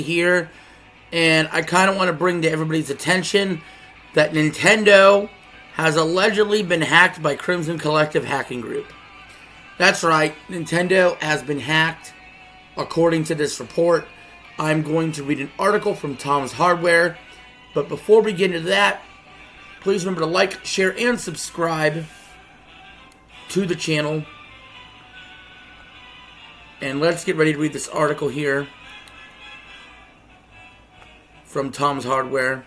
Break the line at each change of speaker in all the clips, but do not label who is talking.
here, and I kind of want to bring to everybody's attention that Nintendo has allegedly been hacked by Crimson Collective Hacking Group. That's right, Nintendo has been hacked, according to this report. I'm going to read an article from Tom's Hardware, but before we get into that, please remember to like, share, and subscribe to the channel. And let's get ready to read this article here from Tom's Hardware.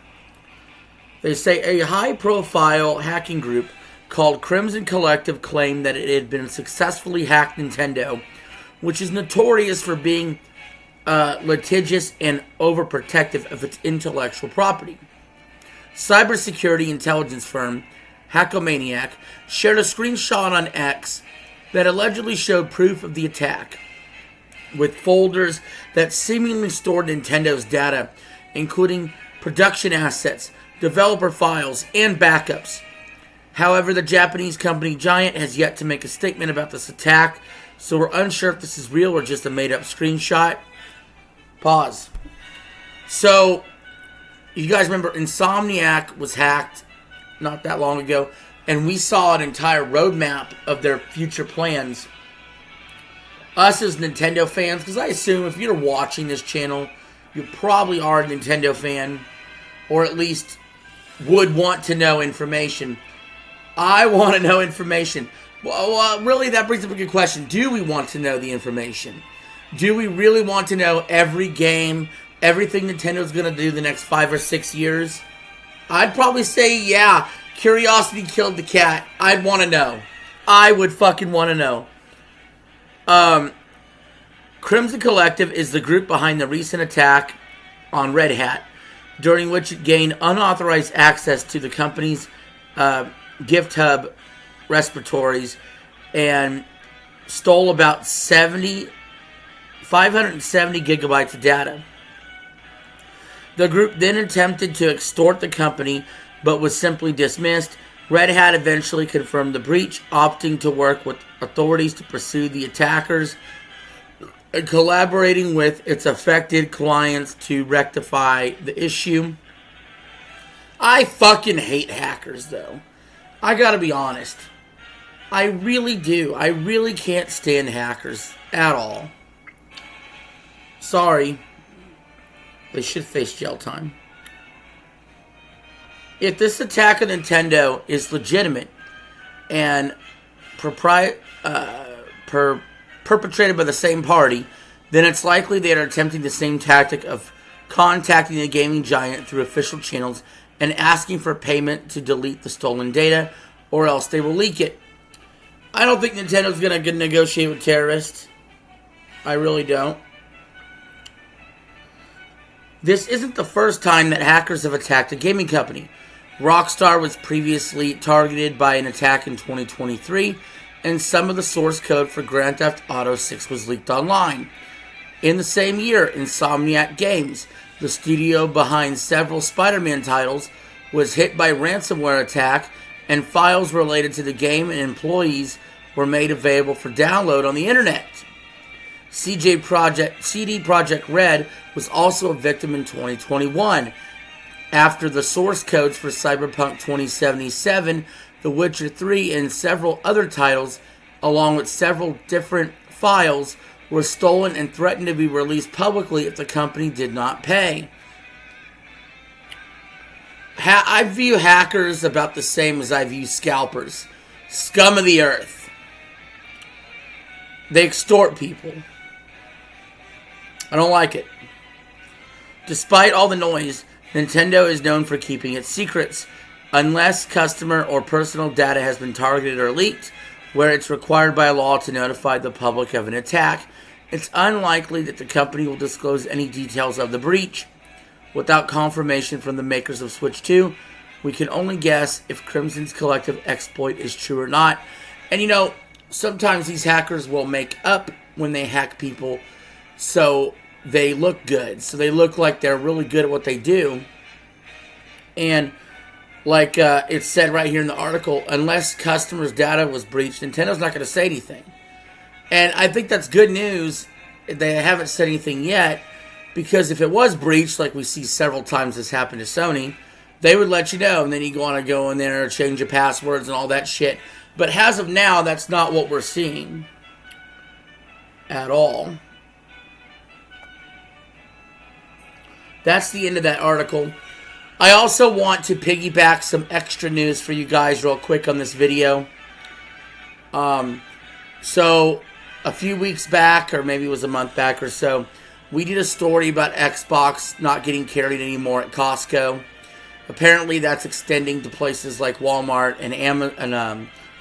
They say a high-profile hacking group called Crimson Collective claimed that it had been successfully hacked Nintendo, which is notorious for being litigious and overprotective of its intellectual property. Cybersecurity intelligence firm Hackomaniac shared a screenshot on X that allegedly showed proof of the attack, with folders that seemingly stored Nintendo's data, including production assets, developer files, and backups. However, the Japanese company Giant has yet to make a statement about this attack, so we're unsure if this is real or just a made-up screenshot. Pause. So, you guys remember Insomniac was hacked not that long ago, and we saw an entire roadmap of their future plans. Us as Nintendo fans, because I assume if you're watching this channel, you probably are a Nintendo fan, or at least would want to know information. I want to know information. Well, really, that brings up a good question. Do we want to know the information? Do we really want to know every game, everything Nintendo's going to do the next 5 or 6 years? I'd probably say, yeah, curiosity killed the cat. I'd want to know. I would fucking want to know. Crimson Collective is the group behind the recent attack on Red Hat, during which it gained unauthorized access to the company's GitHub repositories and stole about 570 gigabytes of data. The group then attempted to extort the company, but was simply dismissed. Red Hat eventually confirmed the breach, opting to work with authorities to pursue the attackers and collaborating with its affected clients to rectify the issue. I fucking hate hackers, though. I gotta be honest. I really do. I really can't stand hackers at all. Sorry. They should face jail time. If this attack on Nintendo is legitimate and perpetrated by the same party, then it's likely they are attempting the same tactic of contacting the gaming giant through official channels and asking for payment to delete the stolen data, or else they will leak it. I don't think Nintendo's going to negotiate with terrorists. I really don't. This isn't the first time that hackers have attacked a gaming company. Rockstar was previously targeted by an attack in 2023, and some of the source code for Grand Theft Auto 6 was leaked online. In the same year, Insomniac Games, the studio behind several Spider-Man titles, was hit by a ransomware attack, and files related to the game and employees were made available for download on the internet. CD Projekt Red was also a victim in 2021, after the source codes for Cyberpunk 2077, The Witcher 3, and several other titles, along with several different files, were stolen and threatened to be released publicly if the company did not pay. I view hackers about the same as I view scalpers. Scum of the earth. They extort people. I don't like it. Despite all the noise, Nintendo is known for keeping its secrets, unless customer or personal data has been targeted or leaked, where it's required by law to notify the public of an attack. It's unlikely that the company will disclose any details of the breach. Without confirmation from the makers of Switch 2, we can only guess if Crimson's collective exploit is true or not. And you know, sometimes these hackers will make up when they hack people so they look good. So they look like they're really good at what they do. And like it said right here in the article, unless customers' data was breached, Nintendo's not going to say anything. And I think that's good news. They haven't said anything yet. Because if it was breached, like we see several times this happen to Sony, they would let you know, and then you want to go in there, change your passwords and all that shit. But as of now, that's not what we're seeing at all. That's the end of that article. I also want to piggyback some extra news for you guys real quick on this video. So, a few weeks back, or maybe it was a month back or so, we did a story about Xbox not getting carried anymore at Costco. Apparently, that's extending to places like Walmart and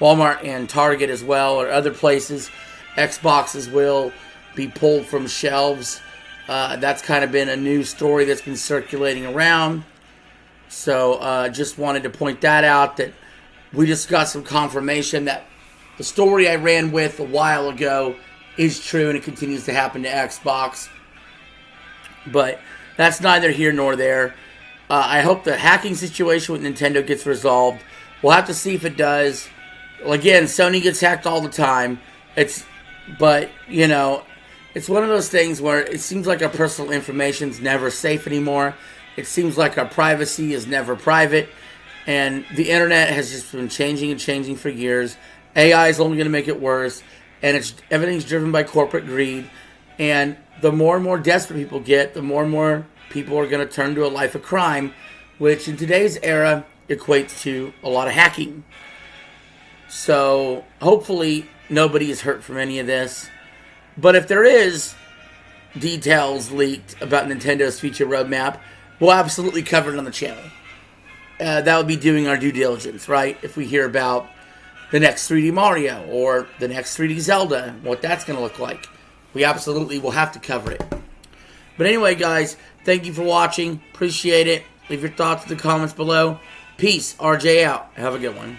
Walmart and Target as well, or other places. Xboxes will be pulled from shelves. That's kind of been a new story that's been circulating around. So, just wanted to point that out, that we just got some confirmation that the story I ran with a while ago is true, and it continues to happen to Xbox. But that's neither here nor there. I hope the hacking situation with Nintendo gets resolved. We'll have to see if it does. Well, again, Sony gets hacked all the time. But, you know, it's one of those things where it seems like our personal information is never safe anymore. It seems like our privacy is never private. And the internet has just been changing and changing for years. AI is only going to make it worse. And everything's driven by corporate greed. And the more and more desperate people get, the more and more people are going to turn to a life of crime, which in today's era equates to a lot of hacking. So hopefully nobody is hurt from any of this. But if there is details leaked about Nintendo's future roadmap, we'll absolutely cover it on the channel. That would be doing our due diligence, right? If we hear about the next 3D Mario or the next 3D Zelda, what that's going to look like, we absolutely will have to cover it. But anyway, guys, thank you for watching. Appreciate it. Leave your thoughts in the comments below. Peace. RJ out. Have a good one.